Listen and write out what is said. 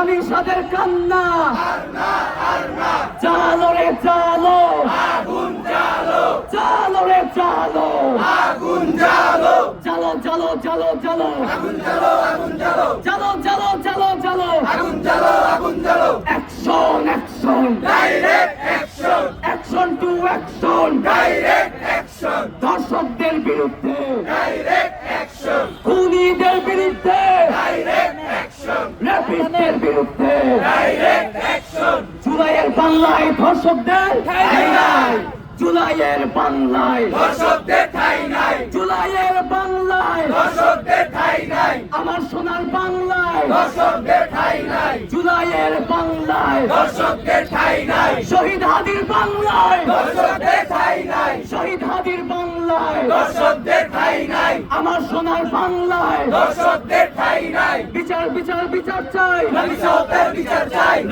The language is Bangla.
নিষাদের কান্না চালো রে চালো আগুন জ্বালো চালো রে চালো আগুন জ্বালো চালো চালো চালো চালো আগুন জ্বালো আগুন জ্বালো চালো চালো চালো চালো আগুন জ্বালো আগুন জ্বালো action action direct action action to action direct action দর্শকদের বিরুদ্ধে ডাইরেক্ট অ্যাকশন খুনিদের বিরুদ্ধে ডাইরেক্ট অ্যাকশন র্যাপিস্টদের বিরুদ্ধে ডাইরেক্ট অ্যাকশন জুলাইয়ের বাংলায় ধর্ষকদের ঠাঁই নাই জুলাইয়ের বাংলায় দর্শকদের ঠাঁই নাই জুলাইয়ের বাংলায় দর্শকদের ঠাঁই নাই আমার সোনার বাংলায় দর্শকদের ঠাঁই নাই জুলাইয়ের বাংলায় দর্শকদের ঠাঁই নাই শহীদ হাদির বাংলায় দর্শকদের ঠাঁই নাই শহীদ হাদির বাংলায় দর্শকদের ঠাঁই নাই আমার সোনার বাংলায় দর্শকদের ঠাঁই নাই বিচার বিচার বিচার চাই নবী সাহেবের বিচার